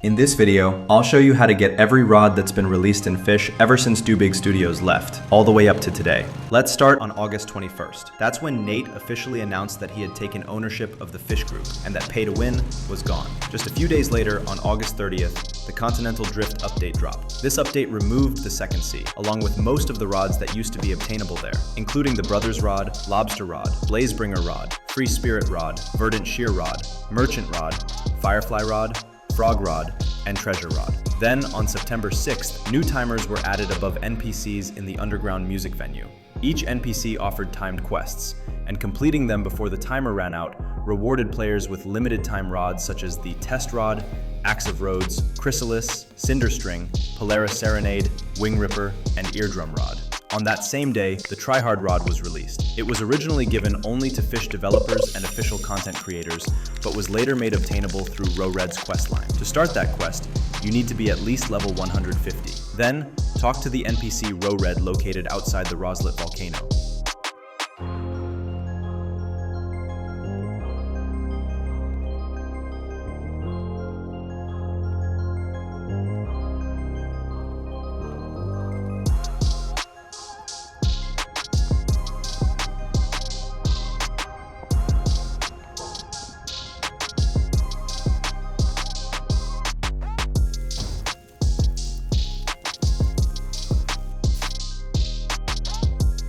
In this video, I'll show you how to get every rod that's been released in Fish ever since dobigstudios left, all the way up to today. Let's start on August 21st. That's when Nate officially announced that he had taken ownership of the Fish group, and that Pay to Win was gone. Just a few days later, on August 30th, the Continental Drift update dropped. This update removed the second sea, along with most of the rods that used to be obtainable there, including the Brothers Rod, Lobster Rod, Blazebringer Rod, Free Spirit Rod, Verdant Sheer Rod, Merchant Rod, Firefly Rod, Frog Rod, and Treasure Rod. Then, on September 6th, new timers were added above NPCs in the underground music venue. Each NPC offered timed quests, and completing them before the timer ran out rewarded players with limited time rods such as the Test Rod, Axe of Rhodes, Chrysalis, Cinderstring, Polaris Serenade, Wing Ripper, and Eardrum Rod. On that same day, the Tryhard Rod was released. It was originally given only to Fish developers and official content creators, but was later made obtainable through RODS questline. To start that quest, you need to be at least level 150. Then, talk to the NPC RODS located outside the Roslet volcano.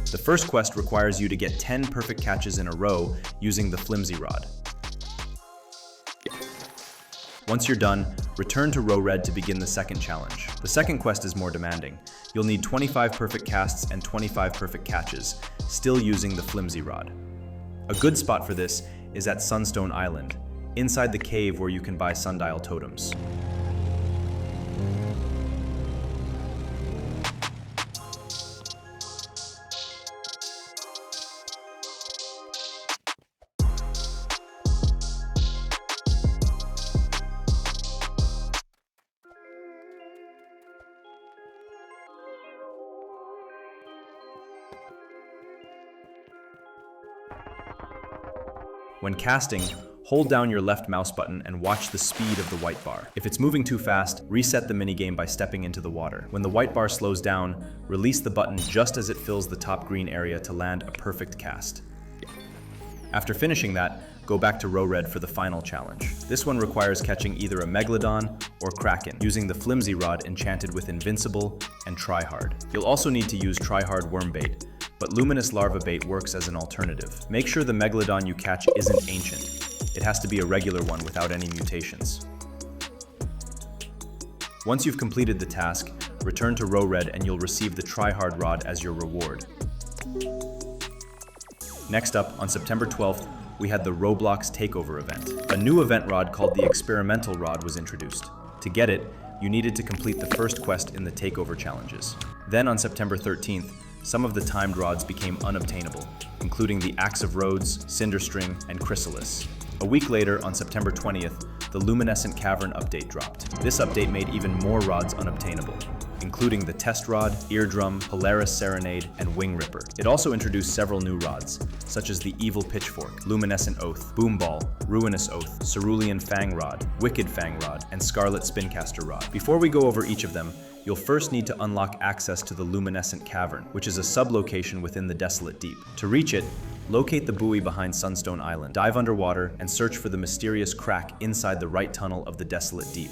The first quest requires you to get 10 perfect catches in a row using the Flimsy Rod. Once you're done, return to RODS to begin the second challenge. The second quest is more demanding. You'll need 25 perfect casts and 25 perfect catches, still using the Flimsy Rod. A good spot for this is at Sunstone Island, inside the cave where you can buy sundial totems. When casting, hold down your left mouse button and watch the speed of the white bar. If it's moving too fast, reset the minigame by stepping into the water. When the white bar slows down, release the button just as it fills the top green area to land a perfect cast. After finishing that, go back to RODS for the final challenge. This one requires catching either a Megalodon or Kraken, using the Flimsy Rod enchanted with Invincible and Tryhard. You'll also need to use Tryhard worm bait, but Luminous Larva bait works as an alternative. Make sure the Megalodon you catch isn't ancient. It has to be a regular one without any mutations. Once you've completed the task, return to RODS and you'll receive the Tryhard Rod as your reward. Next up, on September 12th, we had the ROBLOX Takeover event. A new event rod called the Experimental Rod was introduced. To get it, you needed to complete the first quest in the Takeover challenges. Then on September 13th, some of the timed rods became unobtainable, including the Axe of Rhodes, Cinderstring, and Chrysalis. A week later, on September 20th, the Luminescent Cavern update dropped. This update made even more rods unobtainable, including the Test Rod, Eardrum, Polaris Serenade, and Wing Ripper. It also introduced several new rods, such as the Evil Pitchfork, Luminescent Oath, Boomball, Ruinous Oath, Cerulean Fang Rod, Wicked Fang Rod, and Scarlet Spincaster Rod. Before we go over each of them, you'll first need to unlock access to the Luminescent Cavern, which is a sub-location within the Desolate Deep. To reach it, locate the buoy behind Sunstone Island, dive underwater, and search for the mysterious crack inside the right tunnel of the Desolate Deep.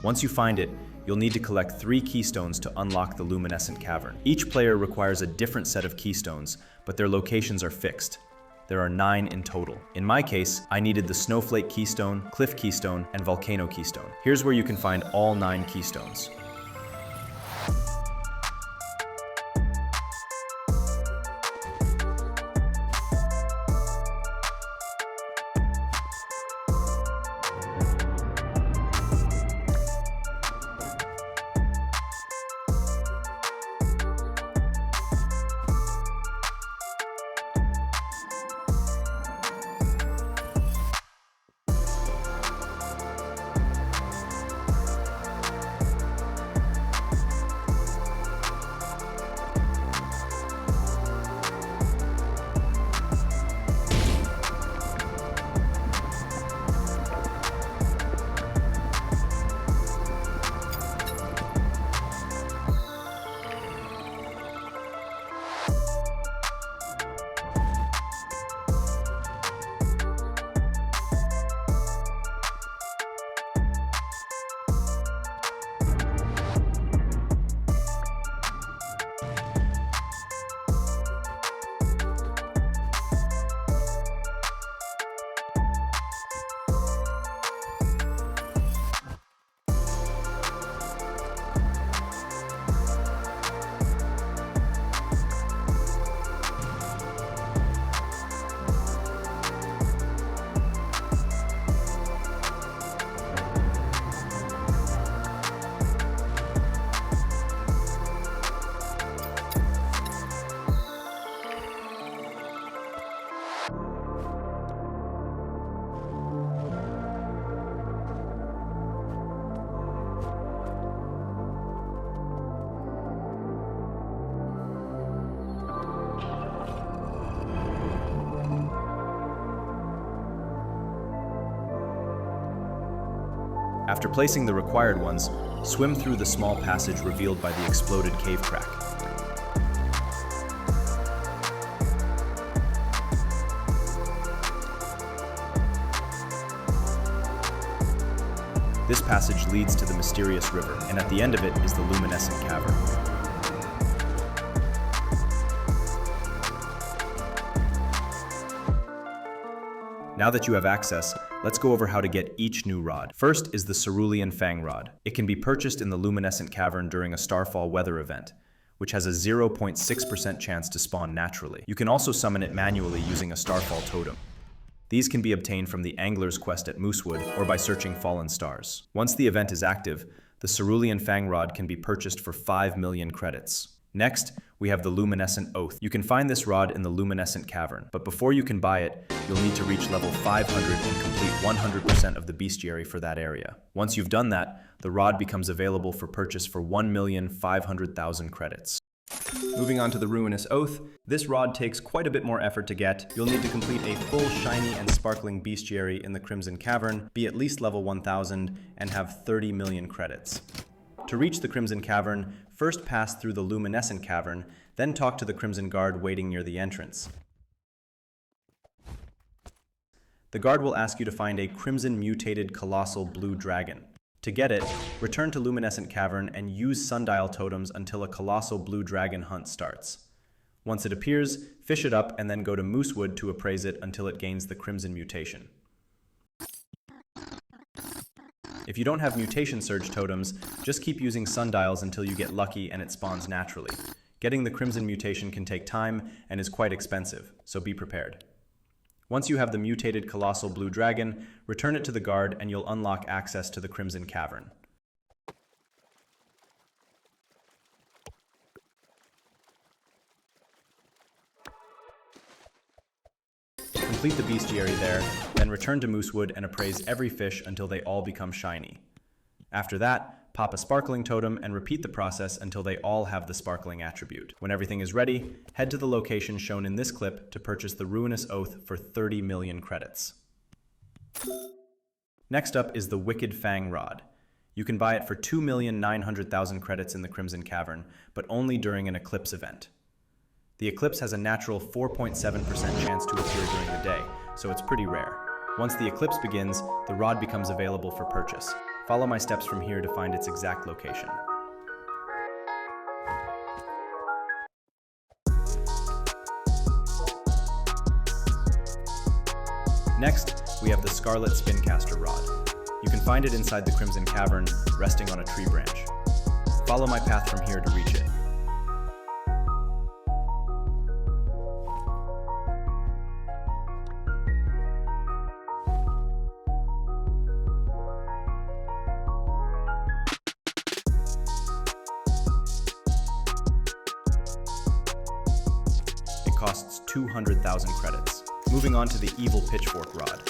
Once you find it, you'll need to collect 3 keystones to unlock the Luminescent Cavern. Each player requires a different set of keystones, but their locations are fixed. There are 9 in total. In my case, I needed the Snowflake Keystone, Cliff Keystone, and Volcano Keystone. Here's where you can find all 9 keystones. After placing the required ones, swim through the small passage revealed by the exploded cave crack. This passage leads to the mysterious river, and at the end of it is the luminescent cavern. Now that you have access, let's go over how to get each new rod. First is the cerulean fang rod. It can be purchased in the luminescent cavern during a starfall weather event, which has a 0.6% chance to spawn naturally. You can also summon it manually using a starfall totem. These can be obtained from the Angler's Quest at Moosewood or by searching fallen stars. Once the event is active, the cerulean fang rod can be purchased for 5 million credits. Next, we have the Luminescent Oath. You can find this rod in the Luminescent Cavern, but before you can buy it, you'll need to reach level 500 and complete 100% of the bestiary for that area. Once you've done that, the rod becomes available for purchase for 1,500,000 credits. Moving on to the Ruinous Oath, this rod takes quite a bit more effort to get. You'll need to complete a full shiny and sparkling bestiary in the Crimson Cavern, be at least level 1000, and have 30 million credits. To reach the Crimson Cavern, first pass through the Luminescent Cavern, then talk to the Crimson Guard waiting near the entrance. The guard will ask you to find a crimson mutated colossal blue dragon. To get it, return to Luminescent Cavern and use sundial totems until a colossal blue dragon hunt starts. Once it appears, fish it up and then go to Moosewood to appraise it until it gains the crimson mutation. If you don't have mutation surge totems, just keep using sundials until you get lucky and it spawns naturally. Getting the crimson mutation can take time and is quite expensive, so be prepared. Once you have the mutated colossal blue dragon, return it to the guard and you'll unlock access to the Crimson Cavern. Complete the bestiary there, then return to Moosewood and appraise every fish until they all become shiny. After that, pop a sparkling totem and repeat the process until they all have the sparkling attribute. When everything is ready, head to the location shown in this clip to purchase the Ruinous Oath for 30 million credits. Next up is the Wicked Fang Rod. You can buy it for 2,900,000 credits in the Crimson Cavern, but only during an eclipse event. The eclipse has a natural 4.7% chance to appear during the day, so it's pretty rare. Once the eclipse begins, the rod becomes available for purchase. Follow my steps from here to find its exact location. Next, we have the Scarlet Spincaster Rod. You can find it inside the Crimson Cavern, resting on a tree branch. Follow my path from here to reach it. Costs 200,000 credits. Moving on to the Evil Pitchfork Rod.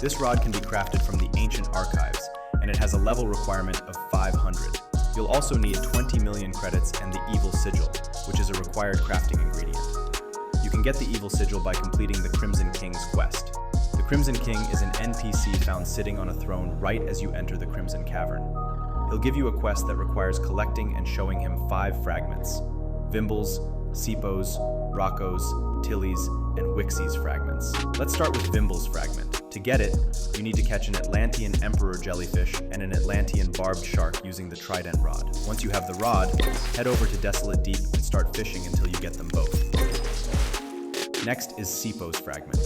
This rod can be crafted from the ancient archives, and it has a level requirement of 500. You'll also need 20 million credits and the Evil Sigil, which is a required crafting ingredient. You can get the Evil Sigil by completing the Crimson King's quest. The Crimson King is an NPC found sitting on a throne right as you enter the Crimson Cavern. He'll give you a quest that requires collecting and showing him 5 fragments: Vimbles, Sepos, Rockos, Tillies, and Wixies fragments. Let's start with Vimble's fragment. To get it, you need to catch an Atlantean Emperor jellyfish and an Atlantean barbed shark using the Trident Rod. Once you have the rod, head over to Desolate Deep and start fishing until you get them both. Next is Sepos fragment.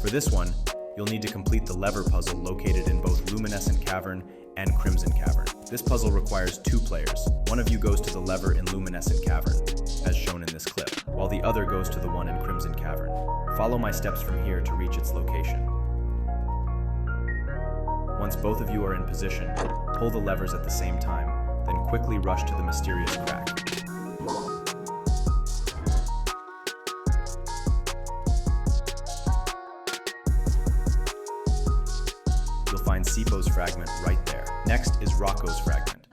For this one, you'll need to complete the lever puzzle located in both Luminescent Cavern and Crimson Cavern. This puzzle requires 2 players. One of you goes to the lever in Luminescent Cavern, as shown in this clip, while the other goes to the one in Crimson Cavern. Follow my steps from here to reach its location. Once both of you are in position, pull the levers at the same time, then quickly rush to the mysterious crack. You'll find Sepos fragment right there. Next is Rocco's fragment.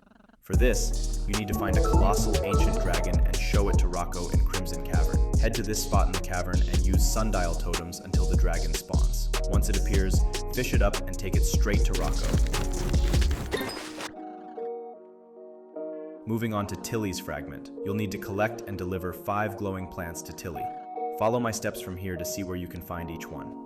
For this, you need to find a colossal ancient dragon and show it to Rocco in Crimson Cavern. Head to this spot in the cavern and use sundial totems until the dragon spawns. Once it appears, fish it up and take it straight to Rocco. Moving on to Tilly's fragment, you'll need to collect and deliver 5 glowing plants to Tilly. Follow my steps from here to see where you can find each one.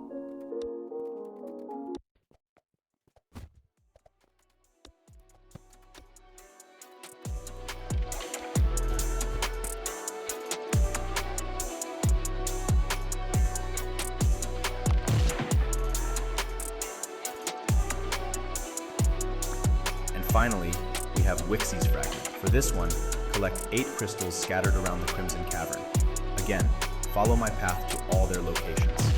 And finally, we have Wixie's fragment. For this one, collect 8 crystals scattered around the Crimson Cavern. Again, follow my path to all their locations.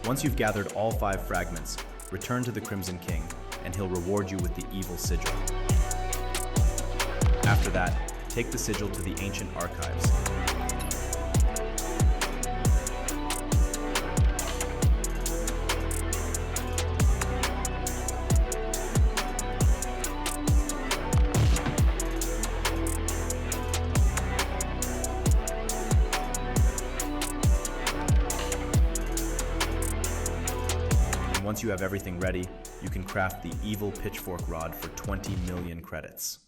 Once you've gathered all 5 fragments, return to the Crimson King, and he'll reward you with the Evil Sigil. After that, take the sigil to the Ancient Archives. Once you have everything ready, you can craft the Evil Pitchfork Rod for 20 million credits.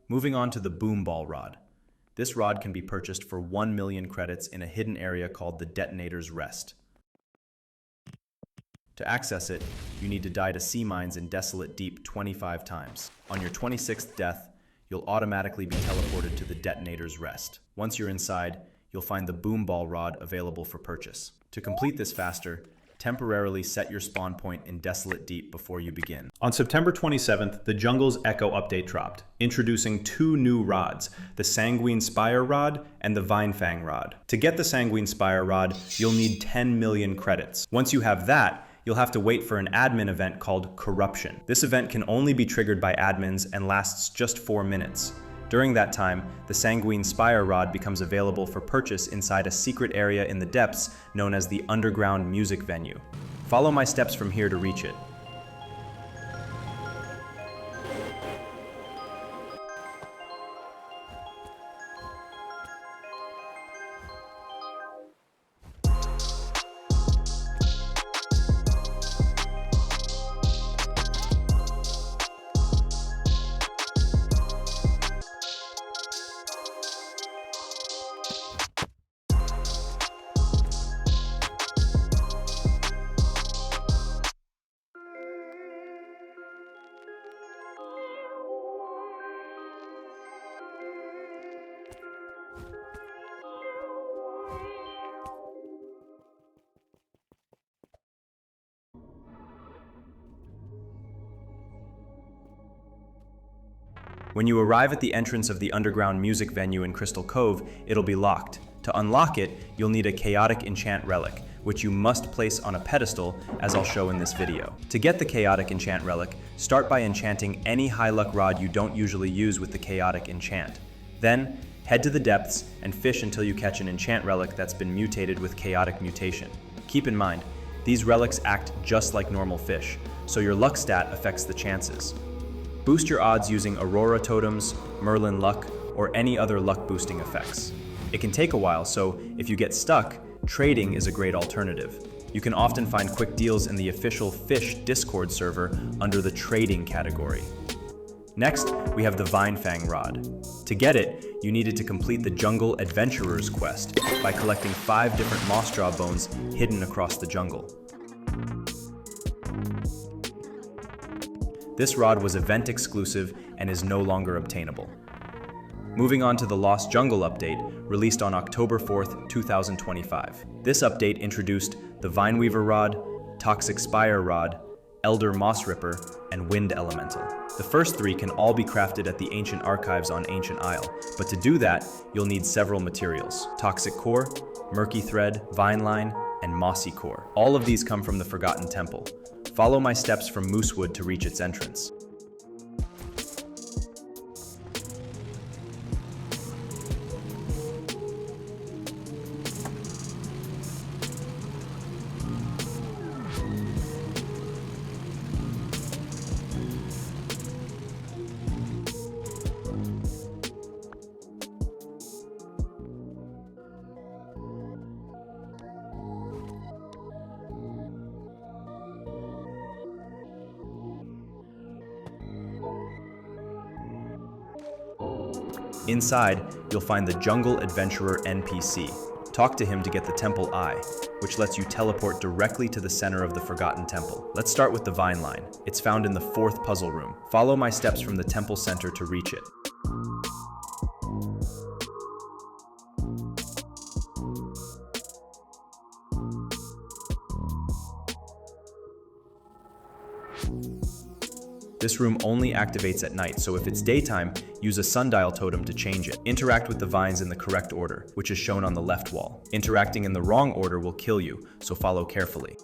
Moving on to the Boomball Rod. This rod can be purchased for 1 million credits in a hidden area called the Detonator's Rest. To access it, you need to die to sea mines in Desolate Deep 25 times. On your 26th death, you'll automatically be teleported to the Detonator's Rest. Once you're inside, you'll find the Boomball Rod available for purchase. To complete this faster, temporarily set your spawn point in Desolate Deep before you begin. On September 27th, the Jungle's Echo update dropped, introducing 2 new rods, the Sanguine Spire Rod and the Vinefang Rod. To get the Sanguine Spire Rod, you'll need 10 million credits. Once you have that, you'll have to wait for an admin event called Corruption. This event can only be triggered by admins and lasts just 4 minutes. During that time, the Sanguine Spire Rod becomes available for purchase inside a secret area in the depths known as the Underground Music Venue. Follow my steps from here to reach it. When you arrive at the entrance of the underground music venue in Crystal Cove, it'll be locked. To unlock it, you'll need a chaotic enchant relic, which you must place on a pedestal, as I'll show in this video. To get the chaotic enchant relic, start by enchanting any high luck rod you don't usually use with the chaotic enchant. Then, head to the depths and fish until you catch an enchant relic that's been mutated with chaotic mutation. Keep in mind, these relics act just like normal fish, so your luck stat affects the chances. Boost your odds using Aurora Totems, Merlin Luck, or any other luck boosting effects. It can take a while, so if you get stuck, trading is a great alternative. You can often find quick deals in the official Fish Discord server under the trading category. Next, we have the Vinefang Rod. To get it, you needed to complete the Jungle Adventurer's quest by collecting 5 different moss jaw bones hidden across the jungle. This rod was event exclusive and is no longer obtainable. Moving on to the Lost Jungle update, released on October 4th, 2025. This update introduced the Vineweaver Rod, Toxic Spire Rod, Elder Mossripper, and Wind Elemental. The first three can all be crafted at the Ancient Archives on Ancient Isle, but to do that, you'll need several materials: Toxic Core, Murky Thread, Vineline, and Mossy Core. All of these come from the Forgotten Temple. Follow my steps from Moosewood to reach its entrance. Inside, you'll find the Jungle Adventurer NPC. Talk to him to get the Temple Eye, which lets you teleport directly to the center of the Forgotten Temple. Let's start with the Vine Line. It's found in the 4th puzzle room. Follow my steps from the temple center to reach it. This room only activates at night, so if it's daytime, use a sundial totem to change it. Interact with the vines in the correct order, which is shown on the left wall. Interacting in the wrong order will kill you, so follow carefully.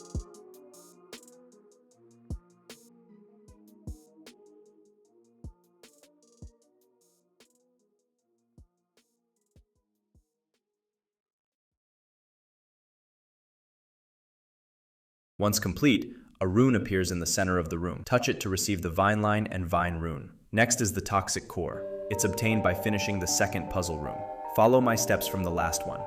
Once complete, a rune appears in the center of the room. Touch it to receive the Vine Line and Vine Rune. Next is the Toxic Core. It's obtained by finishing the 2nd puzzle room. Follow my steps from the last one.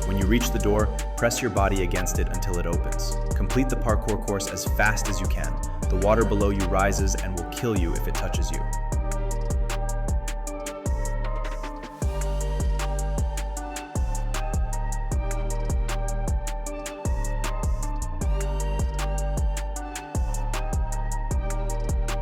When you reach the door, press your body against it until it opens. Complete the parkour course as fast as you can. The water below you rises and will kill you if it touches you.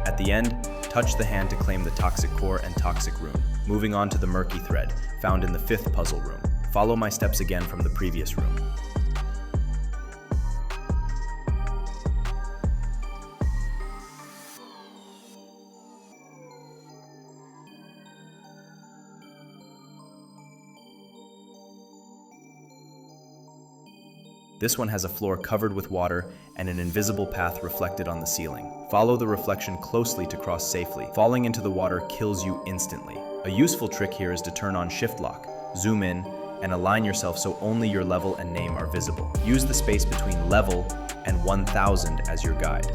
At the end, touch the hand to claim the Toxic Core and Toxic Rune. Moving on to the Murky Thread, found in the 5th puzzle room. Follow my steps again from the previous room. This one has a floor covered with water and an invisible path reflected on the ceiling. Follow the reflection closely to cross safely. Falling into the water kills you instantly. A useful trick here is to turn on Shift Lock, zoom in, and align yourself so only your level and name are visible. Use the space between level and 1000 as your guide.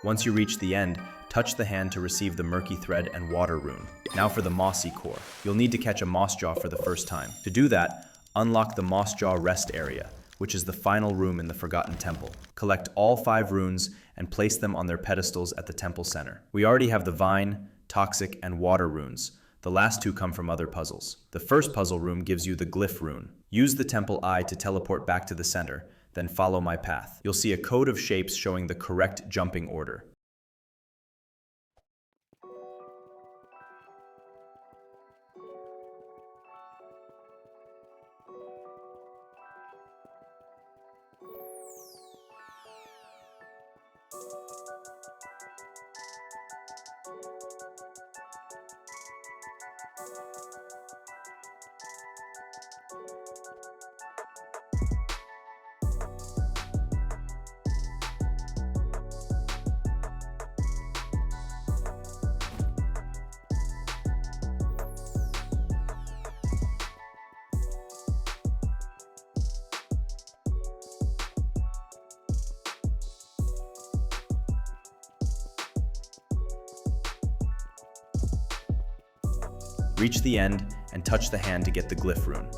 Once you reach the end, touch the hand to receive the Murky Thread and Water Rune. Now for the Mossy Core. You'll need to catch a Mossjaw for the first time. To do that, unlock the Mossjaw Rest Area, which is the final room in the Forgotten Temple. Collect all 5 runes and place them on their pedestals at the temple center. We already have the Vine, Toxic, and Water runes. The last 2 come from other puzzles. The first puzzle room gives you the Glyph rune. Use the Temple Eye to teleport back to the center, then follow my path. You'll see a code of shapes showing the correct jumping order. Reach the end and touch the hand to get the glyph rune.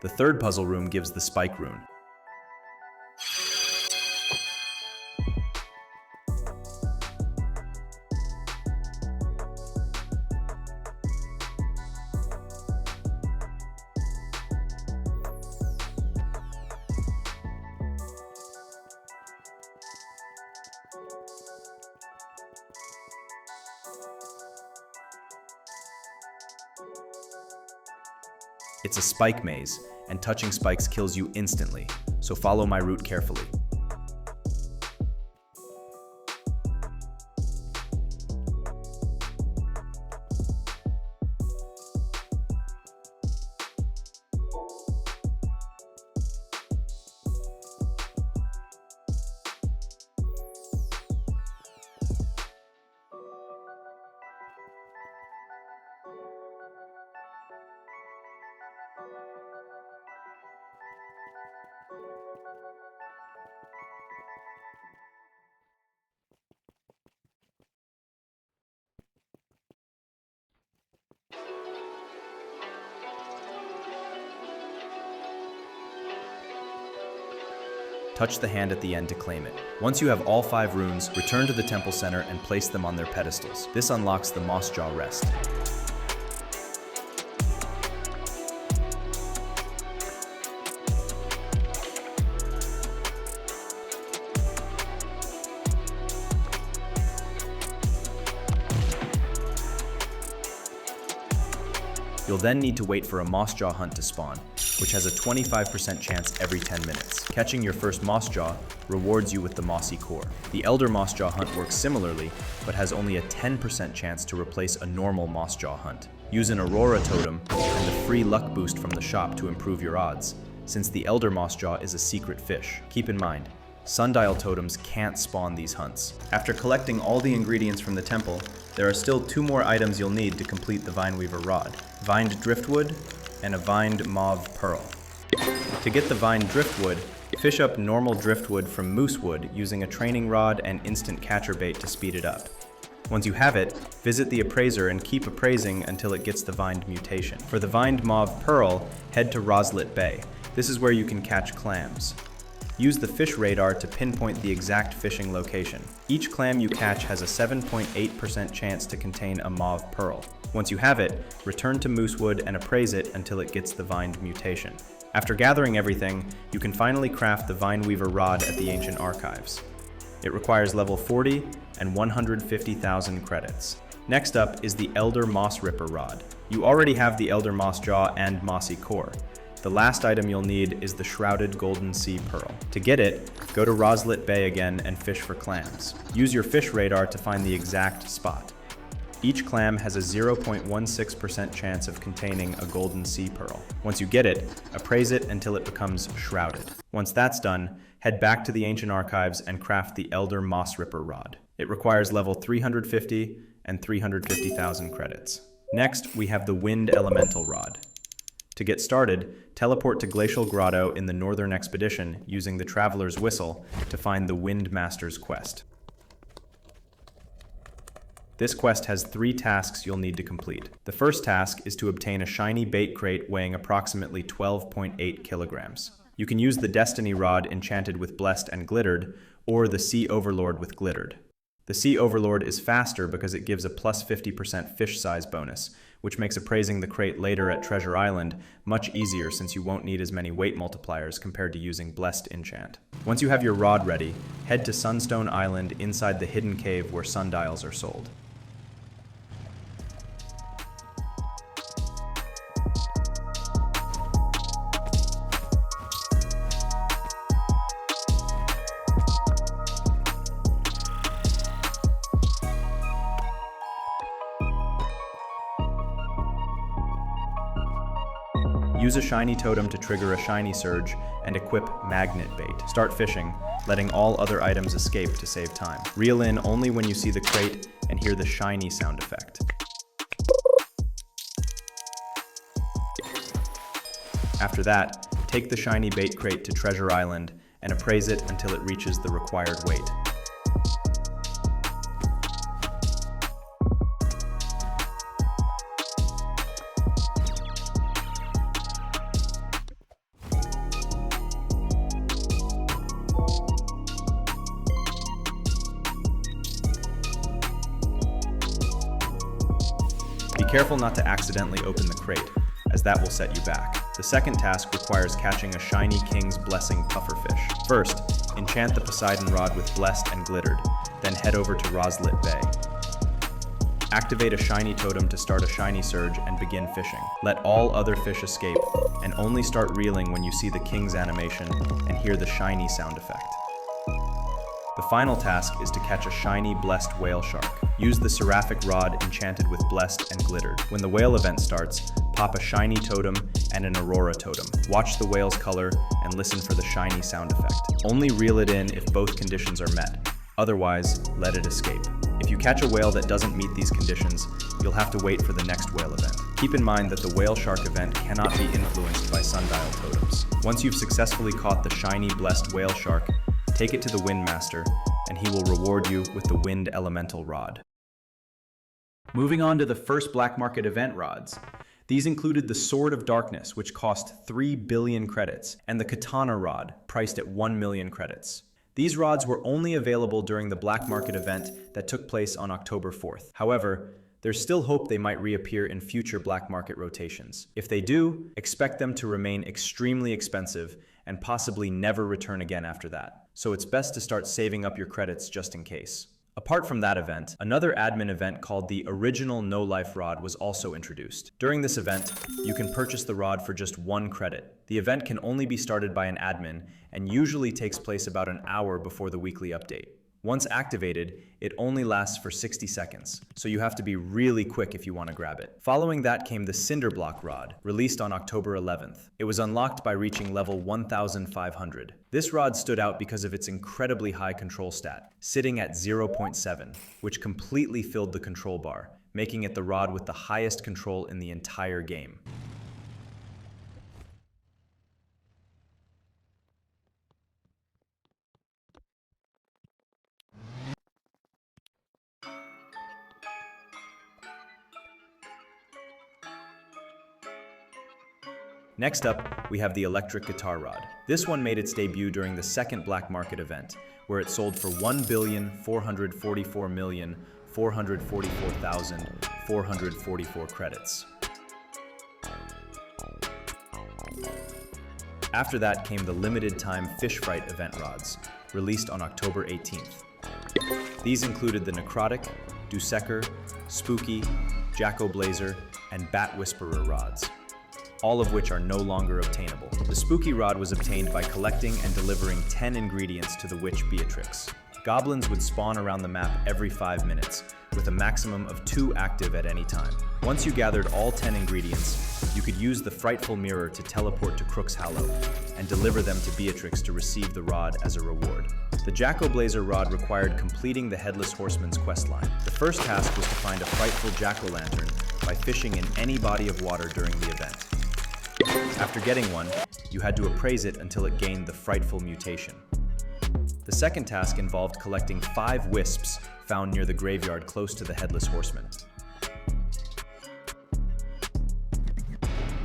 The third puzzle room gives the spike rune. It's a spike maze, and touching spikes kills you instantly, so follow my route carefully. Touch the hand at the end to claim it. Once you have all 5 runes, return to the temple center and place them on their pedestals. This unlocks the Mossjaw Rest. You'll then need to wait for a Mossjaw hunt to spawn, which has a 25% chance every 10 minutes. Catching your first Mossjaw rewards you with the Mossy Core. The Elder Mossjaw hunt works similarly, but has only a 10% chance to replace a normal Mossjaw hunt. Use an Aurora Totem and the free luck boost from the shop to improve your odds, since the Elder Mossjaw is a secret fish. Keep in mind, Sundial Totems can't spawn these hunts. After collecting all the ingredients from the temple, there are still 2 more items you'll need to complete the Vineweaver Rod: Vined Driftwood and a Vined Mauve Pearl. To get the Vined Driftwood, fish up normal driftwood from Moosewood using a training rod and instant catcher bait to speed it up. Once you have it, visit the appraiser and keep appraising until it gets the Vined mutation. For the Vined Mauve Pearl, head to Roslet Bay. This is where you can catch clams. Use the fish radar to pinpoint the exact fishing location. Each clam you catch has a 7.8% chance to contain a mauve pearl. Once you have it, return to Moosewood and appraise it until it gets the Vined mutation. After gathering everything, you can finally craft the Vineweaver Rod at the Ancient Archives. It requires level 40 and 150,000 credits. Next up is the Elder Mossripper Rod. You already have the Elder Mossjaw and Mossy Core. The last item you'll need is the Shrouded Golden Sea Pearl. To get it, go to Roslet Bay again and fish for clams. Use your fish radar to find the exact spot. Each clam has a 0.16% chance of containing a golden sea pearl. Once you get it, appraise it until it becomes shrouded. Once that's done, head back to the Ancient Archives and craft the Elder Mossripper Rod. It requires level 350 and 350,000 credits. Next, we have the Wind Elemental Rod. To get started, teleport to Glacial Grotto in the Northern Expedition using the Traveler's Whistle to find the Wind Master's quest. This quest has 3 tasks you'll need to complete. The first task is to obtain a shiny bait crate weighing approximately 12.8 kilograms. You can use the Destiny Rod enchanted with Blessed and Glittered, or the Sea Overlord with Glittered. The Sea Overlord is faster because it gives a plus 50% fish size bonus, which makes appraising the crate later at Treasure Island much easier since you won't need as many weight multipliers compared to using Blessed Enchant. Once you have your rod ready, head to Sunstone Island inside the hidden cave where sundials are sold. Use a shiny totem to trigger a shiny surge and equip magnet bait. Start fishing, letting all other items escape to save time. Reel in only when you see the crate and hear the shiny sound effect. After that, take the shiny bait crate to Treasure Island and appraise it until it reaches the required weight. Be careful not to accidentally open the crate, as that will set you back. The second task requires catching a shiny King's Blessing pufferfish. First, enchant the Poseidon Rod with Blessed and Glittered, then head over to Roslit Bay. Activate a shiny totem to start a shiny surge and begin fishing. Let all other fish escape, and only start reeling when you see the King's animation and hear the shiny sound effect. The final task is to catch a shiny Blessed Whale Shark. Use the Seraphic Rod enchanted with Blessed and Glittered. When the whale event starts, pop a shiny totem and an Aurora totem. Watch the whale's color and listen for the shiny sound effect. Only reel it in if both conditions are met. Otherwise, let it escape. If you catch a whale that doesn't meet these conditions, you'll have to wait for the next whale event. Keep in mind that the Whale Shark event cannot be influenced by sundial totems. Once you've successfully caught the shiny Blessed Whale Shark, take it to the Wind Master, and he will reward you with the Wind Elemental Rod. Moving on to the first black market event rods. These included the Sword of Darkness, which cost 3 billion credits, and the Katana Rod, priced at 1 million credits. These rods were only available during the black market event that took place on October 4th. However, there's still hope they might reappear in future black market rotations. If they do, expect them to remain extremely expensive and possibly never return again after that. So it's best to start saving up your credits just in case. Apart from that event, another admin event called the Original No Life Rod was also introduced. During this event, you can purchase the rod for just 1 credit. The event can only be started by an admin and usually takes place about an hour before the weekly update. Once activated, it only lasts for 60 seconds, so you have to be really quick if you want to grab it. Following that came the Cinderblock Rod, released on October 11th. It was unlocked by reaching level 1500. This rod stood out because of its incredibly high control stat, sitting at 0.7, which completely filled the control bar, making it the rod with the highest control in the entire game. Next up, we have the Electric Guitar Rod. This one made its debut during the second black market event, where it sold for 1,444,444,444 credits. After that came the limited time Fish Fright event rods, released on October 18th. These included the Necrotic, Dusseker, Spooky, Jack-O-Blazer, and Bat Whisperer rods, all of which are no longer obtainable. The Spooky Rod was obtained by collecting and delivering 10 ingredients to the witch Beatrix. Goblins would spawn around the map every 5 minutes, with a maximum of 2 active at any time. Once you gathered all 10 ingredients, you could use the Frightful Mirror to teleport to Crook's Hollow and deliver them to Beatrix to receive the rod as a reward. The Jack-O-Blazer Rod required completing the Headless Horseman's questline. The first task was to find a frightful jack-o'-lantern by fishing in any body of water during the event. After getting one, you had to appraise it until it gained the Frightful mutation. The second task involved collecting 5 wisps found near the graveyard close to the Headless Horseman.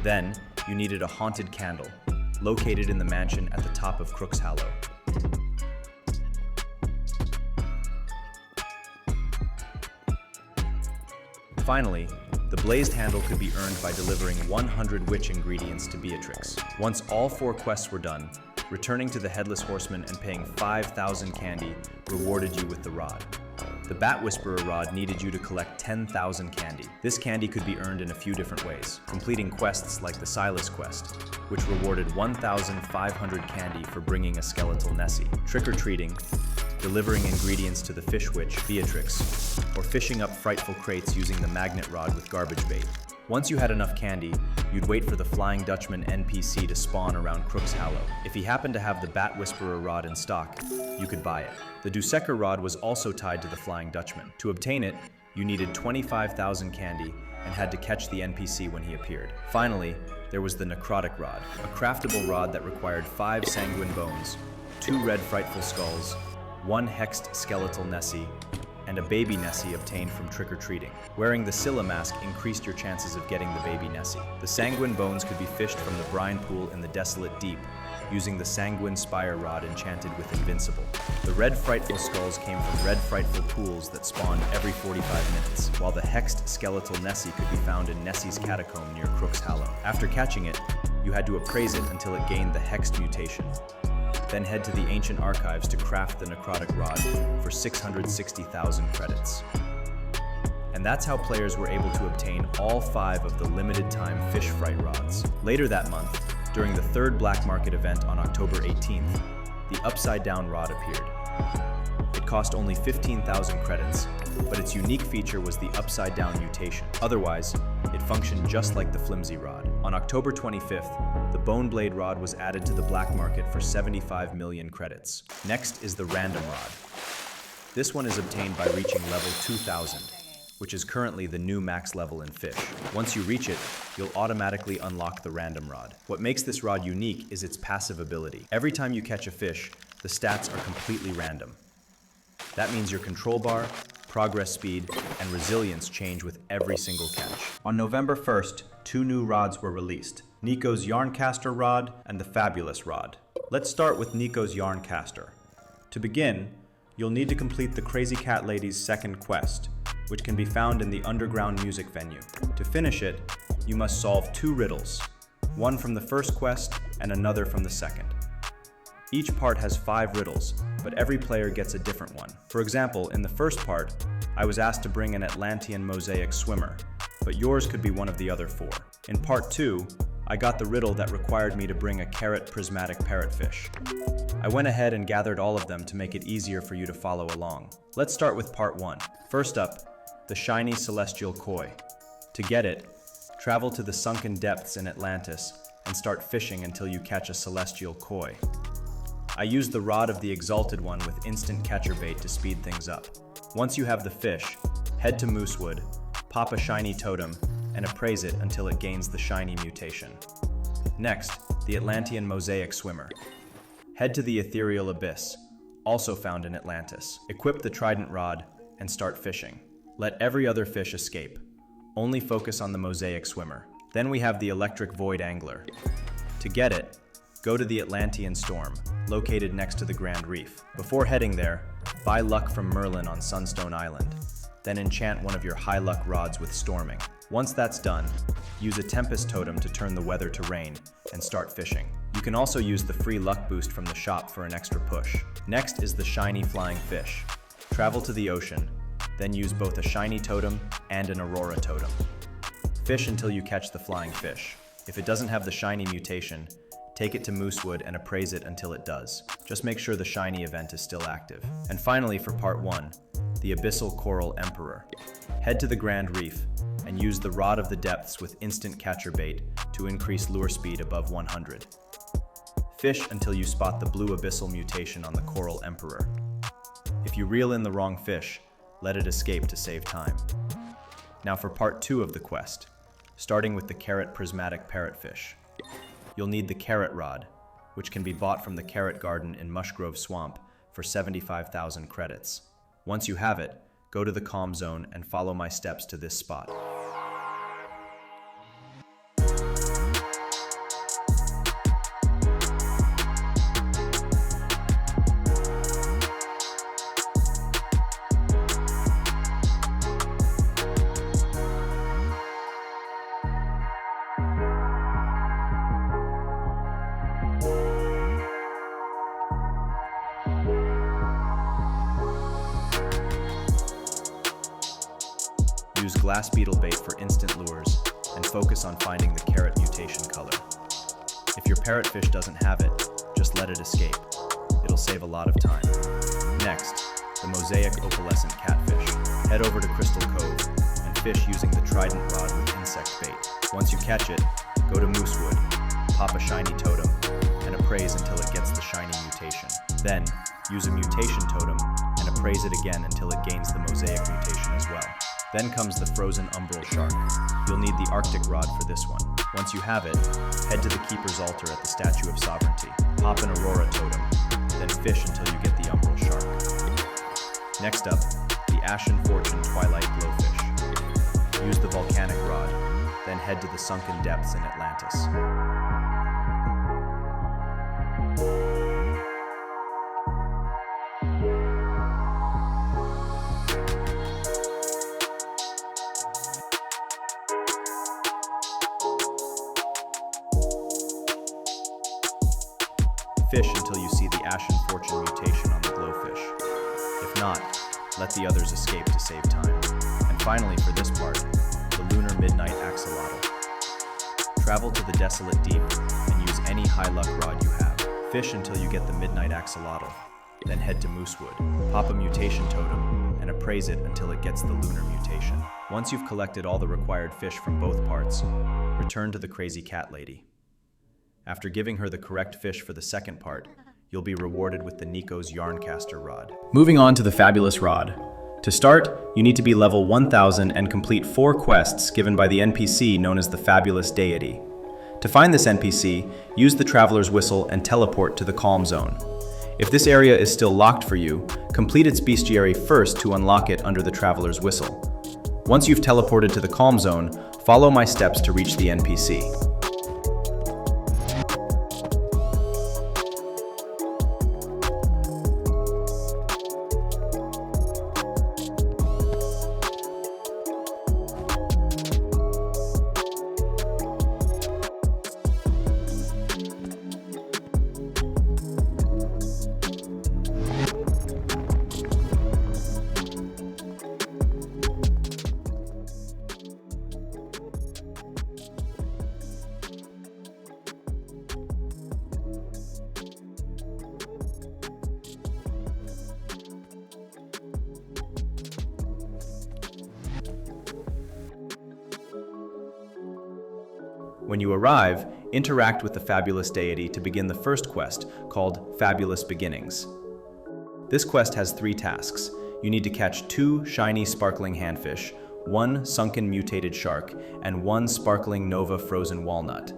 Then, you needed a haunted candle, located in the mansion at the top of Crook's Hollow. Finally, the blazed handle could be earned by delivering 100 witch ingredients to Beatrix. Once all 4 quests were done, returning to the Headless Horseman and paying 5,000 candy rewarded you with the rod. The Bat Whisperer Rod needed you to collect 10,000 candy. This candy could be earned in a few different ways, completing quests like the Silas quest, which rewarded 1,500 candy for bringing a skeletal Nessie, trick-or-treating, delivering ingredients to the fish witch, Beatrix, or fishing up frightful crates using the magnet rod with garbage bait. Once you had enough candy, You'd wait for the Flying Dutchman NPC to spawn around Crook's Hollow. If he happened to have the Bat Whisperer Rod in stock, you could buy it. The Dusseker Rod was also tied to the Flying Dutchman. To obtain it, you needed 25,000 candy and had to catch the NPC when he appeared. Finally, there was the Necrotic Rod, a craftable rod that required 5 Sanguine bones, 2 red frightful skulls, 1 hexed skeletal Nessie, and a baby Nessie obtained from trick-or-treating. Wearing the Scylla mask increased your chances of getting the baby Nessie. The Sanguine bones could be fished from the brine pool in the desolate deep, using the Sanguine spire rod enchanted with Invincible. The red frightful skulls came from red frightful pools that spawned every 45 minutes, while the hexed skeletal Nessie could be found in Nessie's catacomb near Crook's Hollow. After catching it, you had to appraise it until it gained the hexed mutation. Then head to the ancient archives to craft the Necrotic Rod for 660,000 credits. And that's how players were able to obtain all 5 of the limited-time Fish Fright Rods. Later that month, during the 3rd Black Market event on October 18th, the Upside Down Rod appeared. It cost only 15,000 credits, but its unique feature was the Upside Down mutation. Otherwise, it functioned just like the Flimsy Rod. On October 25th, the Bone Blade Rod was added to the Black Market for 75 million credits. Next is the Random Rod. This one is obtained by reaching level 2000, which is currently the new max level in Fish. Once you reach it, you'll automatically unlock the Random Rod. What makes this rod unique is its passive ability. Every time you catch a fish, the stats are completely random. That means your control bar, progress speed, and resilience change with every single catch. On November 1st, 2 new rods were released, Nico's Yarncaster Rod and the Fabulous Rod. Let's start with Nico's Yarncaster. To begin, you'll need to complete the Crazy Cat Lady's second quest, which can be found in the underground music venue. To finish it, you must solve 2 riddles, one from the first quest and another from the second. Each part has 5 riddles, but every player gets a different one. For example, in the first part, I was asked to bring an Atlantean mosaic swimmer, but yours could be one of the other 4. In part 2, I got the riddle that required me to bring a carrot prismatic parrotfish. I went ahead and gathered all of them to make it easier for you to follow along. Let's start with part 1. First up, the shiny celestial koi. To get it, travel to the sunken depths in Atlantis and start fishing until you catch a celestial koi. I used the Rod of the Exalted One with instant catcher bait to speed things up. Once you have the fish, head to Moosewood, pop a shiny totem, and appraise it until it gains the shiny mutation. Next, the Atlantean mosaic swimmer. Head to the ethereal abyss, also found in Atlantis. Equip the trident rod and start fishing. Let every other fish escape. Only focus on the mosaic swimmer. Then we have the electric void angler. To get it, go to the Atlantean Storm, located next to the Grand Reef. Before heading there, buy luck from Merlin on Sunstone Island. Then enchant one of your high luck rods with storming. Once that's done, use a Tempest totem to turn the weather to rain and start fishing. You can also use the free luck boost from the shop for an extra push. Next is the shiny flying fish. Travel to the ocean, then use both a shiny totem and an aurora totem. Fish until you catch the flying fish. If it doesn't have the shiny mutation, take it to Moosewood and appraise it until it does. Just make sure the shiny event is still active. And finally, for part 1, the Abyssal Coral Emperor. Head to the Grand Reef and use the Rod of the Depths with instant catcher bait to increase lure speed above 100. Fish until you spot the blue abyssal mutation on the Coral Emperor. If you reel in the wrong fish, let it escape to save time. Now for part 2 of the quest, starting with the carrot prismatic parrotfish. You'll need the Carrot Rod, which can be bought from the Carrot Garden in Mushgrove Swamp for 75,000 credits. Once you have it, go to the Calm Zone and follow my steps to this spot. Use glass beetle bait for instant lures, and focus on finding the carrot mutation color. If your parrotfish doesn't have it, just let it escape. It'll save a lot of time. Next, the mosaic opalescent catfish. Head over to Crystal Cove and fish using the trident rod with insect bait. Once you catch it, Go to Moosewood, pop a shiny totem, and appraise until it gets the shiny mutation. Then, use a mutation totem and appraise it again until it gains the mosaic mutation as well. Then comes the frozen umbral shark. You'll need the Arctic Rod for this one. Once you have it, head to the Keeper's Altar at the Statue of Sovereignty. Pop an Aurora totem, then fish until you get the umbral shark. Next up, the Ashen Fortune Twilight Glowfish. Use the Volcanic Rod, then head to the Sunken Depths in Atlantis. Fish until you see the Ashen Fortune mutation on the glowfish. If not, let the others escape to save time. And finally, for this part, the Lunar Midnight Axolotl. Travel to the Desolate Deep and use any high luck rod you have. Fish until you get the Midnight Axolotl. Then head to Moosewood, pop a mutation totem, and appraise it until it gets the Lunar mutation. Once you've collected all the required fish from both parts, return to the Crazy Cat Lady. After giving her the correct fish for the second part, you'll be rewarded with the Nico's Yarncaster Rod. Moving on to the Fabulous Rod. To start, you need to be level 1000 and complete 4 quests given by the NPC known as the Fabulous Deity. To find this NPC, use the Traveler's Whistle and teleport to the Calm Zone. If this area is still locked for you, complete its bestiary first to unlock it under the Traveler's Whistle. Once you've teleported to the Calm Zone, follow my steps to reach the NPC. When you arrive, interact with the Fabulous Deity to begin the first quest, called Fabulous Beginnings. This quest has 3 tasks. You need to catch 2 shiny sparkling handfish, 1 sunken mutated shark, and 1 sparkling nova frozen walnut.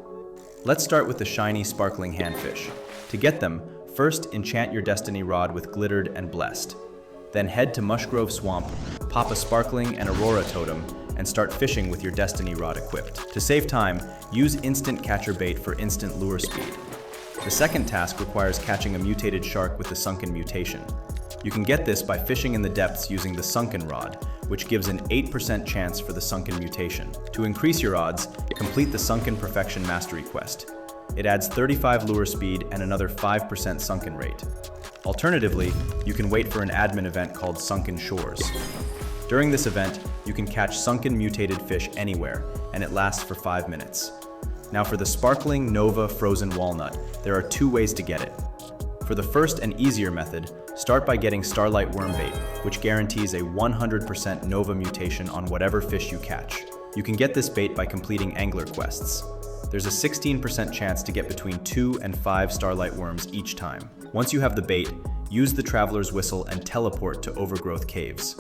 Let's start with the shiny sparkling handfish. To get them, first enchant your Destiny Rod with Glittered and Blessed. Then head to Mushgrove Swamp, pop a sparkling and Aurora totem, and start fishing with your Destiny Rod equipped. To save time, use instant catcher bait for instant lure speed. The second task requires catching a mutated shark with the sunken mutation. You can get this by fishing in the depths using the Sunken Rod, which gives an 8% chance for the sunken mutation. To increase your odds, complete the Sunken Perfection Mastery quest. It adds 35 lure speed and another 5% sunken rate. Alternatively, you can wait for an admin event called Sunken Shores. During this event, you can catch sunken mutated fish anywhere, and it lasts for 5 minutes. Now for the sparkling Nova Frozen Walnut, there are 2 ways to get it. For the first and easier method, start by getting Starlight Wormbait, which guarantees a 100% Nova mutation on whatever fish you catch. You can get this bait by completing angler quests. There's a 16% chance to get between 2 and 5 Starlight Worms each time. Once you have the bait, use the Traveler's Whistle and teleport to Overgrowth Caves.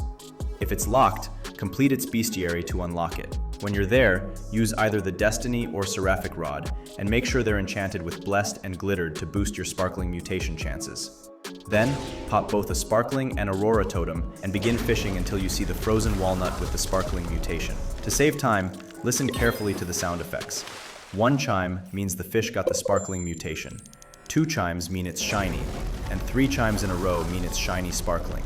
If it's locked, complete its bestiary to unlock it. When you're there, use either the Destiny or Seraphic Rod, and make sure they're enchanted with Blessed and Glittered to boost your sparkling mutation chances. Then, pop both a sparkling and Aurora totem, and begin fishing until you see the frozen walnut with the sparkling mutation. To save time, listen carefully to the sound effects. 1 chime means the fish got the sparkling mutation, 2 chimes mean it's shiny, and 3 chimes in a row mean it's shiny sparkling.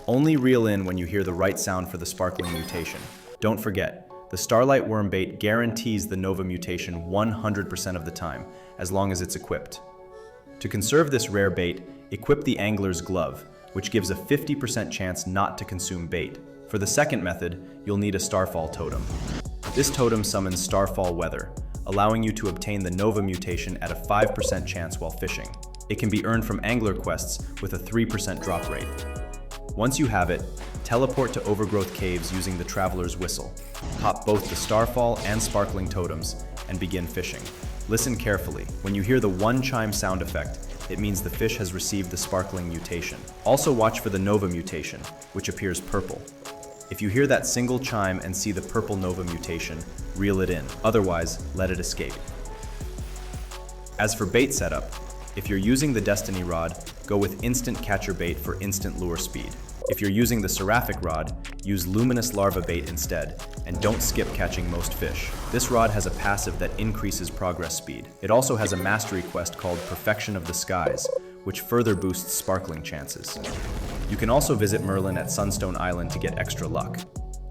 Only reel in when you hear the right sound for the sparkling mutation. Don't forget, the Starlight Wormbait guarantees the Nova mutation 100% of the time, as long as it's equipped. To conserve this rare bait, equip the Angler's Glove, which gives a 50% chance not to consume bait. For the second method, you'll need a Starfall Totem. This totem summons Starfall Weather, allowing you to obtain the Nova mutation at a 5% chance while fishing. It can be earned from angler quests with a 3% drop rate. Once you have it, teleport to Overgrowth Caves using the Traveler's Whistle. Pop both the Starfall and Sparkling totems, and begin fishing. Listen carefully. When you hear the one chime sound effect, it means the fish has received the sparkling mutation. Also watch for the Nova mutation, which appears purple. If you hear that single chime and see the purple Nova mutation, reel it in. Otherwise, let it escape. As for bait setup, if you're using the Destiny Rod, go with instant catcher bait for instant lure speed. If you're using the Seraphic Rod, use Luminous Larva bait instead, and don't skip catching most fish. This rod has a passive that increases progress speed. It also has a mastery quest called Perfection of the Skies, which further boosts sparkling chances. You can also visit Merlin at Sunstone Island to get extra luck.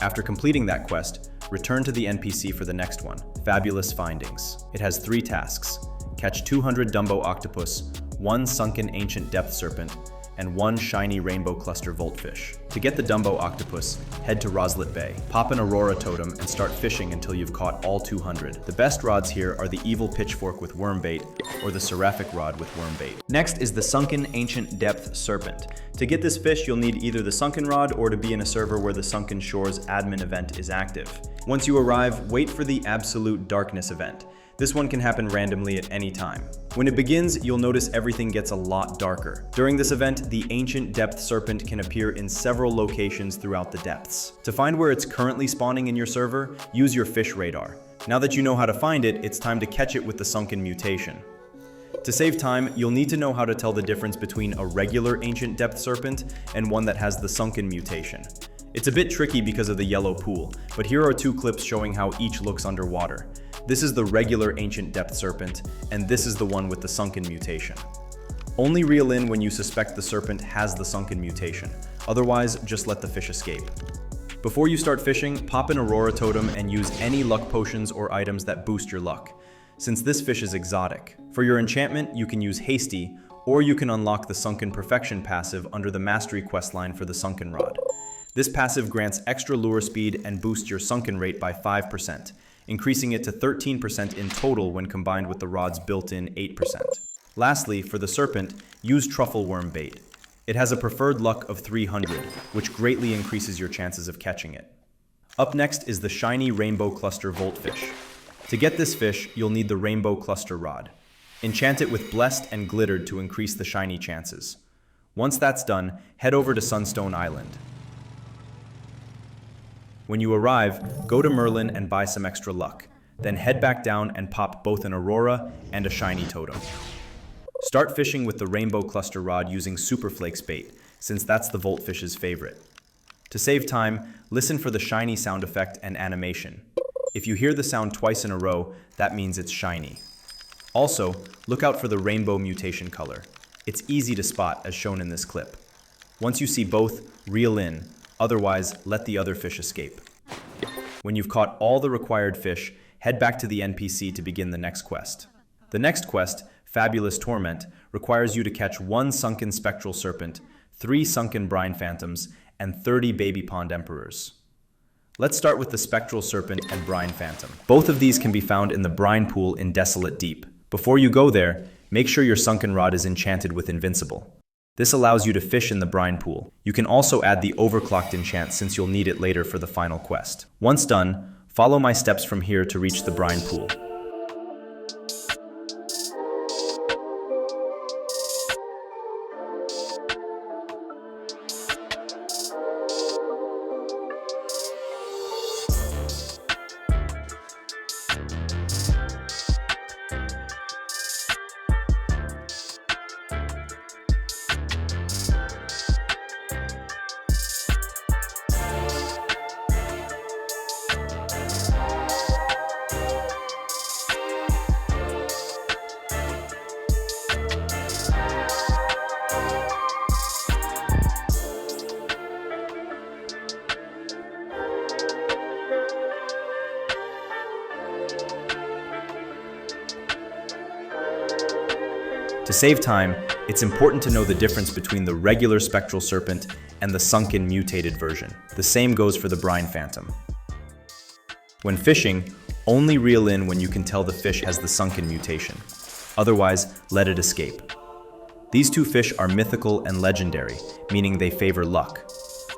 After completing that quest, return to the NPC for the next one, Fabulous Findings. It has 3 tasks: catch 200 Dumbo Octopus, 1 Sunken Ancient Depth Serpent, and 1 Shiny Rainbow Cluster Voltfish. To get the Dumbo Octopus, head to Roslet Bay, pop an Aurora Totem, and start fishing until you've caught all 200. The best rods here are the Evil Pitchfork with worm bait, or the Seraphic Rod with worm bait. Next is the Sunken Ancient Depth Serpent. To get this fish, you'll need either the Sunken Rod or to be in a server where the Sunken Shores admin event is active. Once you arrive, wait for the Absolute Darkness event. This one can happen randomly at any time. When it begins, you'll notice everything gets a lot darker. During this event, the Ancient Depth Serpent can appear in several locations throughout the depths. To find where it's currently spawning in your server, use your fish radar. Now that you know how to find it, it's time to catch it with the Sunken Mutation. To save time, you'll need to know how to tell the difference between a regular Ancient Depth Serpent and one that has the Sunken Mutation. It's a bit tricky because of the yellow pool, but here are 2 clips showing how each looks underwater. This is the regular Ancient Depth Serpent, and this is the one with the Sunken Mutation. Only reel in when you suspect the serpent has the Sunken Mutation. Otherwise, just let the fish escape. Before you start fishing, pop an Aurora Totem and use any luck potions or items that boost your luck, since this fish is exotic. For your enchantment, you can use Hasty, or you can unlock the Sunken Perfection passive under the Mastery questline for the Sunken Rod. This passive grants extra lure speed and boosts your sunken rate by 5%, increasing it to 13% in total when combined with the rod's built-in 8%. Lastly, for the serpent, use Truffle Worm bait. It has a preferred luck of 300, which greatly increases your chances of catching it. Up next is the Shiny Rainbow Cluster Voltfish. To get this fish, you'll need the Rainbow Cluster Rod. Enchant it with Blessed and Glittered to increase the shiny chances. Once that's done, head over to Sunstone Island. When you arrive, go to Merlin and buy some extra luck. Then head back down and pop both an Aurora and a Shiny Totem. Start fishing with the Rainbow Cluster Rod using Superflakes bait, since that's the Voltfish's favorite. To save time, listen for the shiny sound effect and animation. If you hear the sound twice in a row, that means it's shiny. Also, look out for the rainbow mutation color. It's easy to spot as shown in this clip. Once you see both, reel in. Otherwise, let the other fish escape. When you've caught all the required fish, head back to the NPC to begin the next quest. The next quest, Fabulous Torment, requires you to catch 1 Sunken Spectral Serpent, 3 Sunken Brine Phantoms, and 30 Baby Pond Emperors. Let's start with the Spectral Serpent and Brine Phantom. Both of these can be found in the Brine Pool in Desolate Deep. Before you go there, make sure your Sunken Rod is enchanted with Invincible. This allows you to fish in the brine pool. You can also add the Overclocked enchant since you'll need it later for the final quest. Once done, follow my steps from here to reach the brine pool. To save time, it's important to know the difference between the regular Spectral Serpent and the sunken mutated version. The same goes for the Brine Phantom. When fishing, only reel in when you can tell the fish has the sunken mutation. Otherwise, let it escape. These 2 fish are mythical and legendary, meaning they favor luck.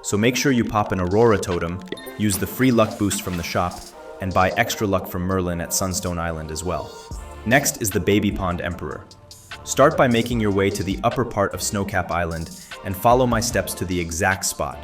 So make sure you pop an Aurora Totem, use the free luck boost from the shop, and buy extra luck from Merlin at Sunstone Island as well. Next is the Baby Pond Emperor. Start by making your way to the upper part of Snowcap Island and follow my steps to the exact spot.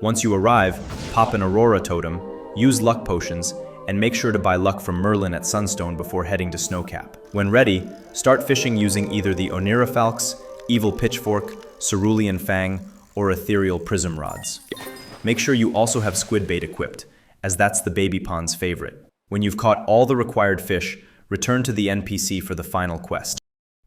Once you arrive, pop an Aurora totem, use luck potions, and make sure to buy luck from Merlin at Sunstone before heading to Snowcap. When ready, start fishing using either the Onirifalx, Evil Pitchfork, Cerulean Fang, or Ethereal Prism Rods. Make sure you also have squid bait equipped, as that's the baby pond's favorite. When you've caught all the required fish, return to the NPC for the final quest.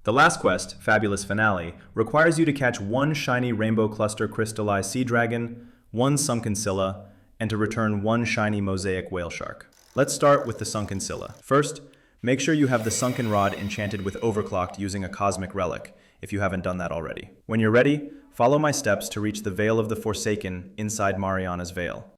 The last quest, Fabulous Finale, requires you to catch one shiny Rainbow Cluster Crystallized Sea Dragon, one Sunken Scylla, and to return one shiny Mosaic Whale Shark. Let's start with the Sunken Scylla. First, make sure you have the Sunken Rod enchanted with Overclocked using a Cosmic Relic, if you haven't done that already. When you're ready, follow my steps to reach the Veil of the Forsaken inside Mariana's Veil.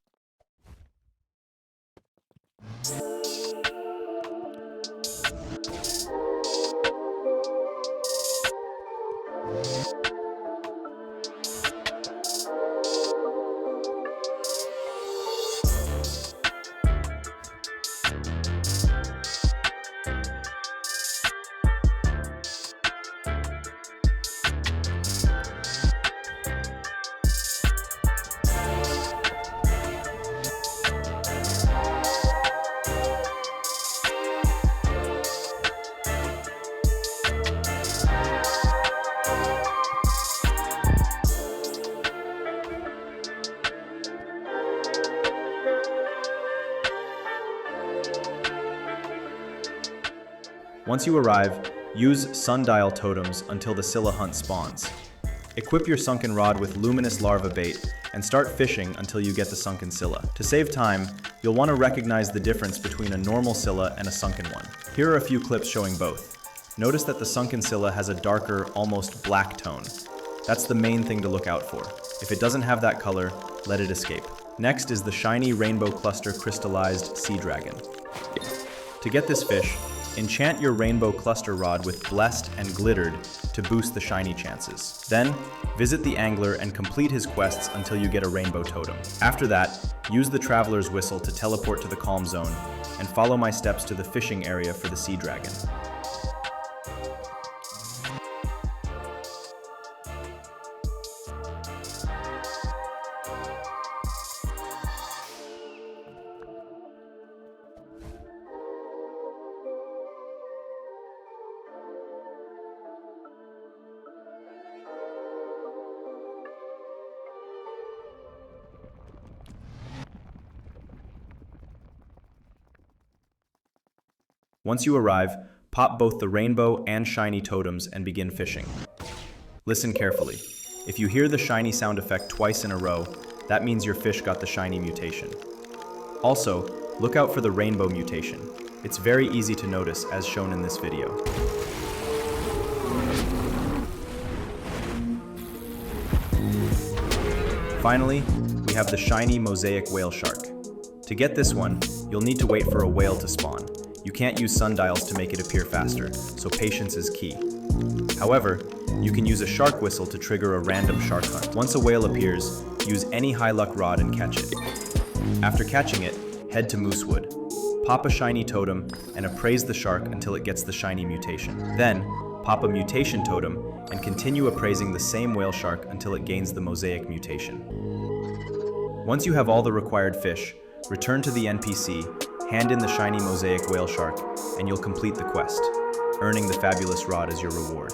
Once you arrive, use sundial totems until the Scylla hunt spawns. Equip your Sunken Rod with Luminous Larva bait and start fishing until you get the Sunken Scylla. To save time, you'll want to recognize the difference between a normal Scylla and a sunken one. Here are a few clips showing both. Notice that the Sunken Scylla has a darker, almost black tone. That's the main thing to look out for. If it doesn't have that color, let it escape. Next is the shiny Rainbow Cluster Crystallized Sea Dragon. To get this fish, enchant your Rainbow Cluster Rod with Blessed and Glittered to boost the shiny chances. Then, visit the angler and complete his quests until you get a rainbow totem. After that, use the Traveler's Whistle to teleport to the Calm Zone and follow my steps to the fishing area for the Sea Dragon. Once you arrive, pop both the rainbow and shiny totems and begin fishing. Listen carefully. If you hear the shiny sound effect twice in a row, that means your fish got the shiny mutation. Also, look out for the rainbow mutation. It's very easy to notice as shown in this video. Finally, we have the shiny Mosaic Whale Shark. To get this one, you'll need to wait for a whale to spawn. You can't use sundials to make it appear faster, so patience is key. However, you can use a shark whistle to trigger a random shark hunt. Once a whale appears, use any high luck rod and catch it. After catching it, head to Moosewood. Pop a shiny totem and appraise the shark until it gets the shiny mutation. Then, pop a mutation totem and continue appraising the same whale shark until it gains the Mosaic mutation. Once you have all the required fish, return to the NPC, hand in the shiny Mosaic Whale Shark, and you'll complete the quest, earning the Fabulous Rod as your reward.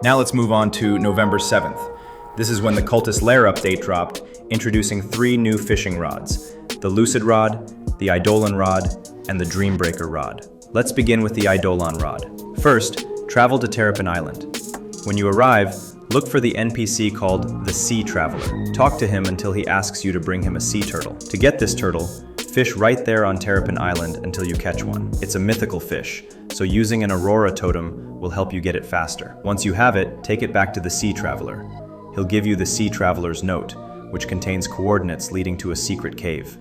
Now let's move on to November 7th. This is when the Cultist Lair update dropped, introducing 3 new fishing rods: the Lucid Rod, the Eidolon Rod, and the Dreambreaker Rod. Let's begin with the Eidolon Rod. First, travel to Terrapin Island. When you arrive, look for the NPC called the Sea Traveler. Talk to him until he asks you to bring him a sea turtle. To get this turtle, fish right there on Terrapin Island until you catch one. It's a mythical fish, so using an Aurora totem will help you get it faster. Once you have it, take it back to the Sea Traveler. he'll give you the Sea Traveler's Note, which contains coordinates leading to a secret cave.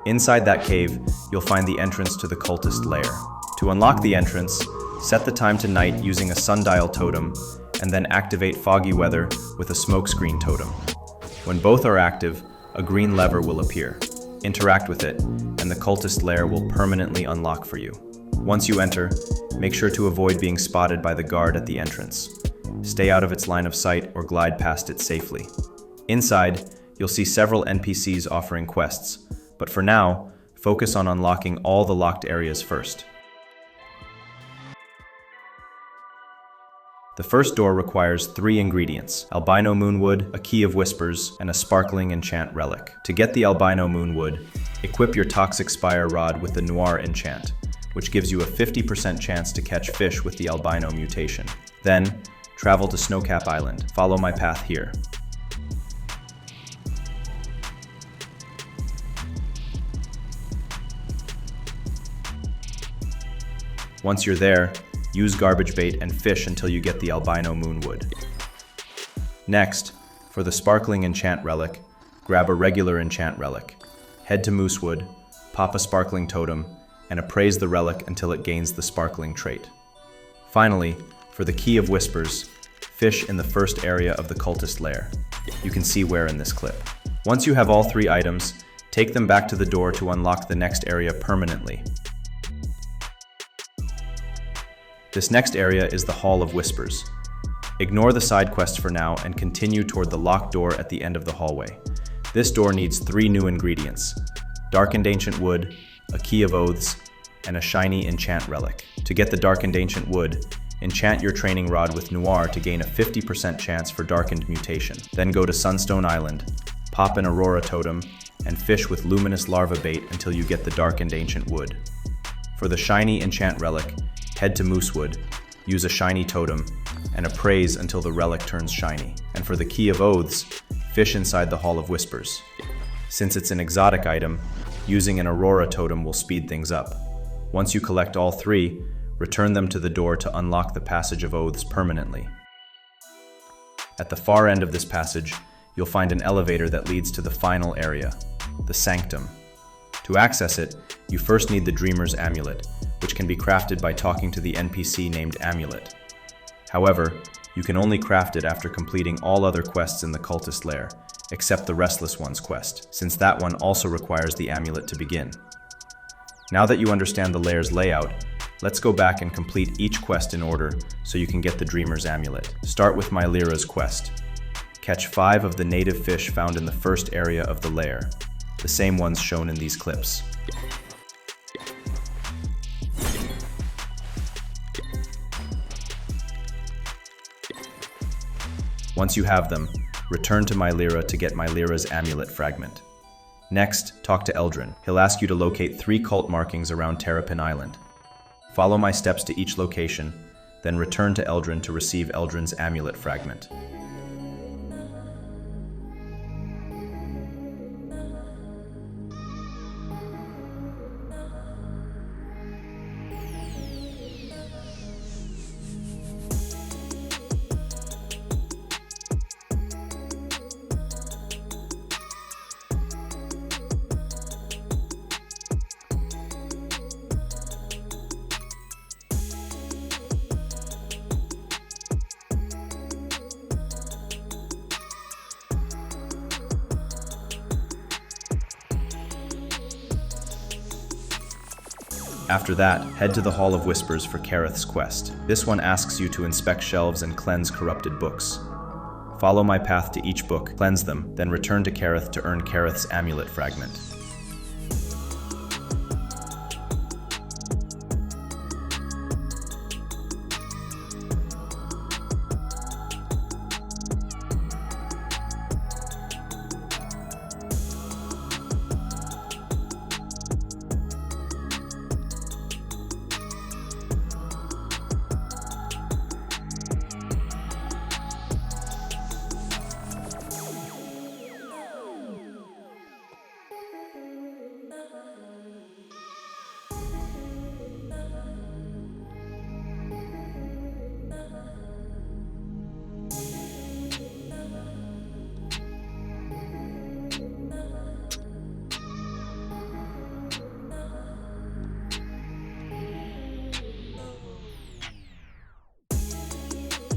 Inside that cave, you'll find the entrance to the Cultist Lair. To unlock the entrance, set the time to night using a sundial totem, and then activate Foggy Weather with a smokescreen totem. When both are active, a green lever will appear. Interact with it, and the Cultist Lair will permanently unlock for you. Once you enter, make sure to avoid being spotted by the guard at the entrance. Stay out of its line of sight or glide past it safely. Inside, you'll see several NPCs offering quests, but for now, focus on unlocking all the locked areas first. The first door requires 3 ingredients: albino moonwood, a key of whispers, and a sparkling enchant relic. To get the albino moonwood, equip your toxic spire rod with the noir enchant, which gives you a 50% chance to catch fish with the albino mutation. Then, travel to Snowcap Island. Follow my path here. Once you're there, use garbage bait and fish until you get the albino moonwood. Next, for the sparkling enchant relic, grab a regular enchant relic. Head to Moosewood, pop a sparkling totem, and appraise the relic until it gains the sparkling trait. Finally, for the key of whispers, fish in the first area of the Cultist Lair. You can see where in this clip. Once you have all 3 items, take them back to the door to unlock the next area permanently. This next area is the Hall of Whispers. Ignore the side quest for now and continue toward the locked door at the end of the hallway. This door needs 3 new ingredients: darkened ancient wood, a key of oaths, and a shiny enchant relic. To get the darkened ancient wood, enchant your training rod with noir to gain a 50% chance for darkened mutation. Then go to Sunstone Island, pop an aurora totem, and fish with luminous larva bait until you get the darkened ancient wood. For the shiny enchant relic, head to Moosewood, use a shiny totem, and appraise until the relic turns shiny. And for the key of oaths, fish inside the Hall of Whispers. Since it's an exotic item, using an aurora totem will speed things up. Once you collect all 3, return them to the door to unlock the Passage of Oaths permanently. At the far end of this passage, you'll find an elevator that leads to the final area, the Sanctum. To access it, you first need the Dreamer's Amulet, which can be crafted by talking to the NPC named Amulet. However, you can only craft it after completing all other quests in the Cultist Lair, except the Restless One's quest, since that one also requires the amulet to begin. Now that you understand the lair's layout, let's go back and complete each quest in order so you can get the Dreamer's Amulet. Start with Mylira's quest. Catch 5 of the native fish found in the first area of the lair, the same ones shown in these clips. Once you have them, return to Mylira to get Mylira's amulet fragment. Next, talk to Eldrin. He'll ask you to locate 3 cult markings around Terrapin Island. Follow my steps to each location, then return to Eldrin to receive Eldrin's amulet fragment. After that, head to the Hall of Whispers for Kareth's quest. This one asks you to inspect shelves and cleanse corrupted books. Follow my path to each book, cleanse them, then return to Kareth to earn Kareth's amulet fragment.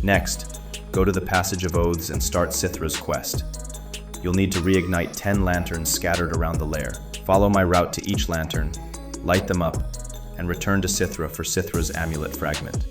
Next, go to the Passage of Oaths and start Cithra's quest. You'll need to reignite 10 lanterns scattered around the lair. Follow my route to each lantern, light them up, and return to Cithra for Cithra's amulet fragment.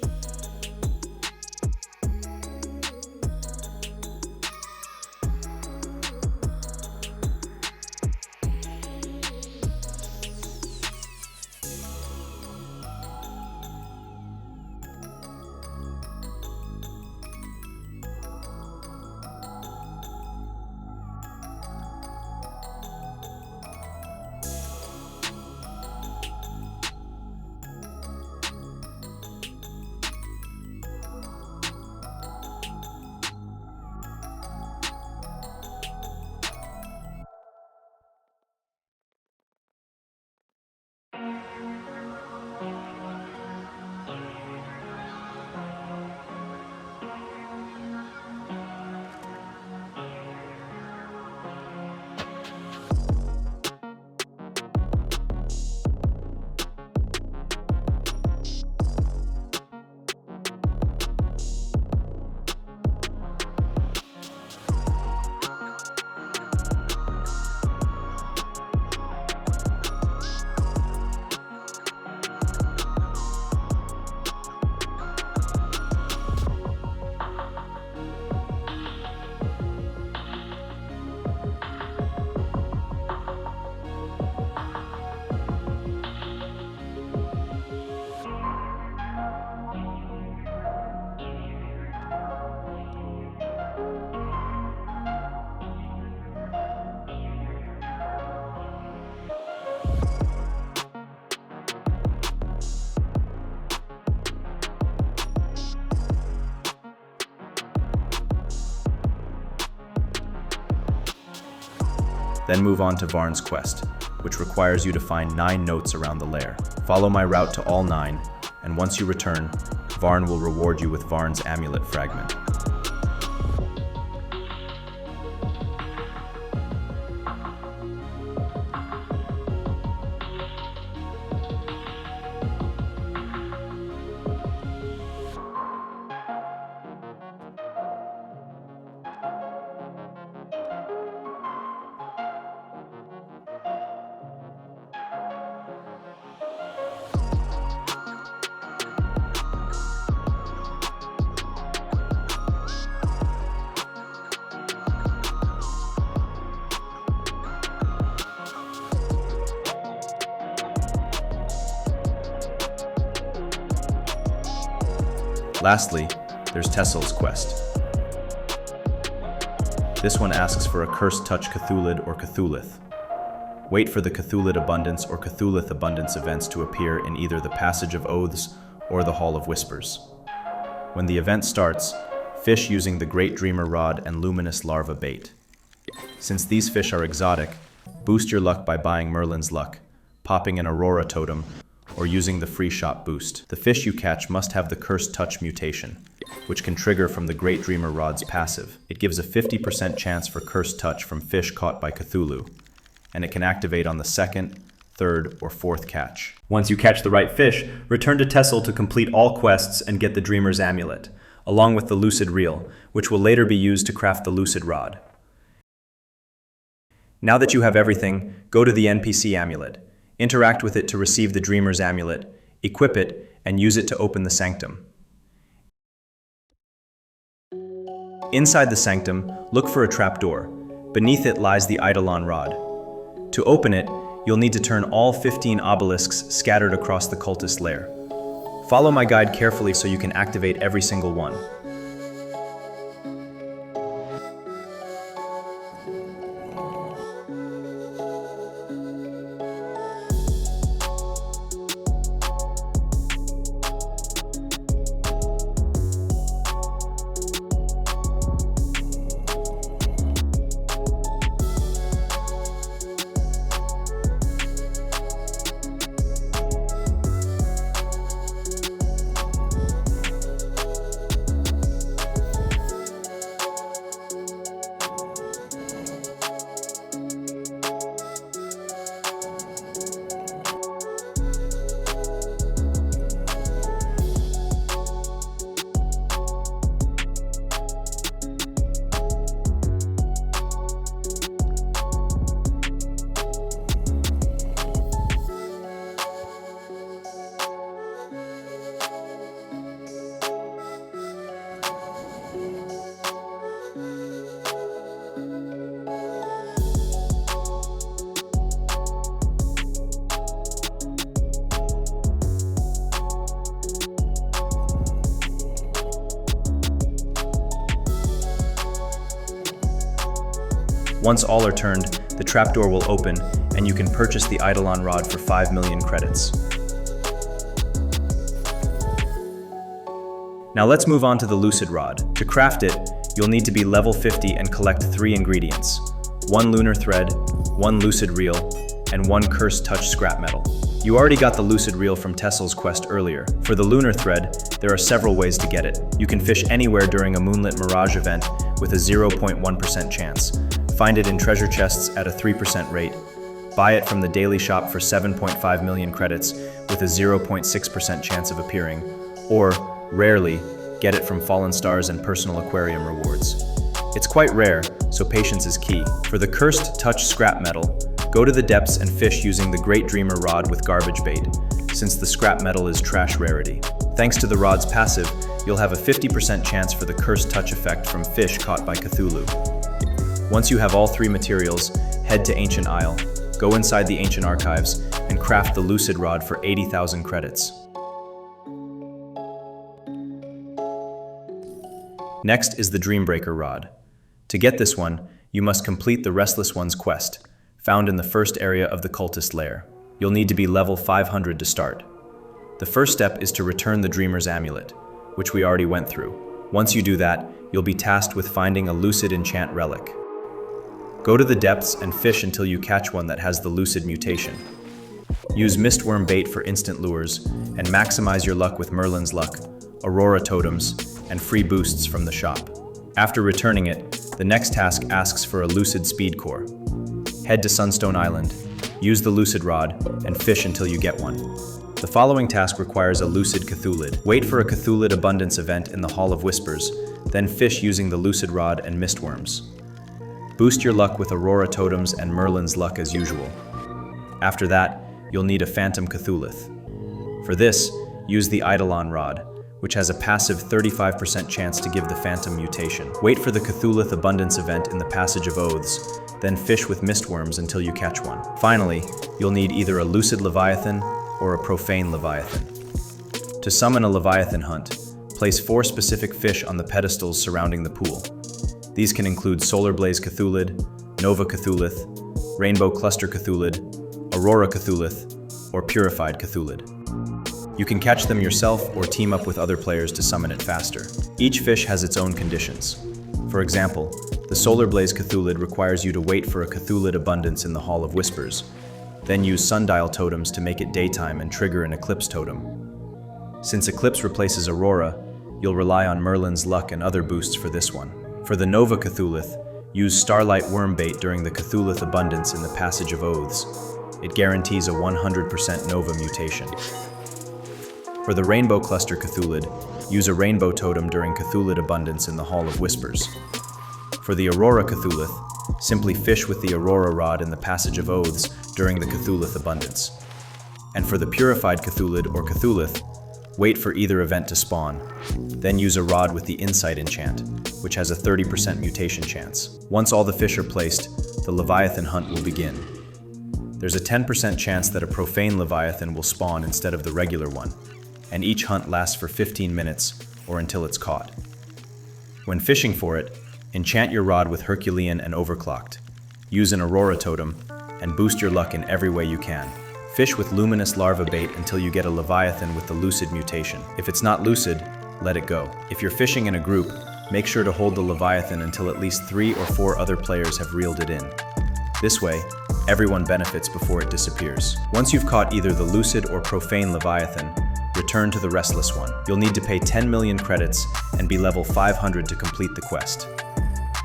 Then move on to Varn's quest, which requires you to find 9 notes around the lair. Follow my route to all 9, and once you return, Varn will reward you with Varn's amulet fragment. Lastly, there's Tessel's quest. This one asks for a Cursed Touch Cthulid or Cthulith. Wait for the Cthulid Abundance or Cthulith Abundance events to appear in either the Passage of Oaths or the Hall of Whispers. When the event starts, fish using the Great Dreamer Rod and Luminous Larva bait. Since these fish are exotic, boost your luck by buying Merlin's Luck, popping an Aurora Totem, or using the free shot boost. The fish you catch must have the Cursed Touch mutation, which can trigger from the Great Dreamer Rod's passive. It gives a 50% chance for Cursed Touch from fish caught by Cthulhu, and it can activate on the 2nd, 3rd, or 4th catch. Once you catch the right fish, return to Tessel to complete all quests and get the Dreamer's Amulet, along with the Lucid Reel, which will later be used to craft the Lucid Rod. Now that you have everything, go to the NPC Amulet. Interact with it to receive the Dreamer's Amulet, equip it, and use it to open the Sanctum. Inside the Sanctum, look for a trapdoor. Beneath it lies the Eidolon Rod. To open it, you'll need to turn all 15 obelisks scattered across the Cultist lair. Follow my guide carefully so you can activate every single one. Once all are turned, the trapdoor will open, and you can purchase the Eidolon Rod for 5 million credits. Now let's move on to the Lucid Rod. To craft it, you'll need to be level 50 and collect 3 ingredients: 1 lunar thread, 1 lucid reel, and 1 cursed touch scrap metal. You already got the lucid reel from Tessel's quest earlier. For the lunar thread, there are several ways to get it. You can fish anywhere during a Moonlit Mirage event with a 0.1% chance. Find it in treasure chests at a 3% rate. Buy it from the daily shop for 7.5 million credits with a 0.6% chance of appearing. Or, rarely, get it from Fallen Stars and personal aquarium rewards. It's quite rare, so patience is key. For the cursed touch scrap metal, go to the depths and fish using the Great Dreamer Rod with garbage bait, since the scrap metal is trash rarity. Thanks to the rod's passive, you'll have a 50% chance for the cursed touch effect from fish caught by Cthulhu. Once you have all 3 materials, head to Ancient Isle, go inside the ancient archives, and craft the Lucid Rod for 80,000 credits. Next is the Dreambreaker Rod. To get this one, you must complete the Restless One's quest, found in the first area of the Cultist Lair. You'll need to be level 500 to start. The first step is to return the Dreamer's Amulet, which we already went through. Once you do that, you'll be tasked with finding a Lucid Enchant relic. Go to the depths and fish until you catch one that has the Lucid mutation. Use Mistworm bait for instant lures, and maximize your luck with Merlin's Luck, Aurora Totems, and free boosts from the shop. After returning it, the next task asks for a Lucid Speed Core. Head to Sunstone Island, use the Lucid Rod, and fish until you get one. The following task requires a Lucid Cthulid. Wait for a Cthulid Abundance event in the Hall of Whispers, then fish using the Lucid Rod and Mistworms. Boost your luck with Aurora Totems and Merlin's Luck as usual. After that, you'll need a Phantom Cthulith. For this, use the Eidolon Rod, which has a passive 35% chance to give the Phantom mutation. Wait for the Cthulith Abundance event in the Passage of Oaths, then fish with Mistworms until you catch one. Finally, you'll need either a Lucid Leviathan or a Profane Leviathan. To summon a Leviathan hunt, place 4 specific fish on the pedestals surrounding the pool. These can include Solar Blaze Cthulid, Nova Cthulith, Rainbow Cluster Cthulid, Aurora Cthulith, or Purified Cthulid. You can catch them yourself or team up with other players to summon it faster. Each fish has its own conditions. For example, the Solar Blaze Cthulid requires you to wait for a Cthulid Abundance in the Hall of Whispers, then use Sundial Totems to make it daytime and trigger an Eclipse Totem. Since Eclipse replaces Aurora, you'll rely on Merlin's Luck and other boosts for this one. For the Nova Cthulith, use Starlight Wormbait during the Cthulith Abundance in the Passage of Oaths. It guarantees a 100% Nova mutation. For the Rainbow Cluster Cthulid, use a Rainbow Totem during Cthulid Abundance in the Hall of Whispers. For the Aurora Cthulith, simply fish with the Aurora Rod in the Passage of Oaths during the Cthulith Abundance. And for the Purified Cthulid or Cthulith, wait for either event to spawn, then use a rod with the Insight enchant, which has a 30% mutation chance. Once all the fish are placed, the Leviathan hunt will begin. There's a 10% chance that a Profane Leviathan will spawn instead of the regular one, and each hunt lasts for 15 minutes or until it's caught. When fishing for it, enchant your rod with Herculean and Overclocked, use an Aurora Totem, and boost your luck in every way you can. Fish with Luminous Larva bait until you get a Leviathan with the Lucid mutation. If it's not Lucid, let it go. If you're fishing in a group, make sure to hold the Leviathan until at least 3 or 4 other players have reeled it in. This way, everyone benefits before it disappears. Once you've caught either the Lucid or Profane Leviathan, return to the Restless One. You'll need to pay 10 million credits and be level 500 to complete the quest.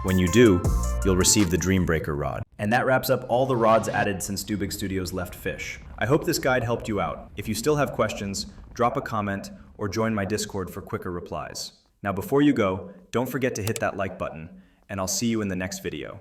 When you do, you'll receive the Dreambreaker Rod. And that wraps up all the rods added since dobigstudios left Fish. I hope this guide helped you out. If you still have questions, drop a comment or join my Discord for quicker replies. Now before you go, don't forget to hit that like button, and I'll see you in the next video.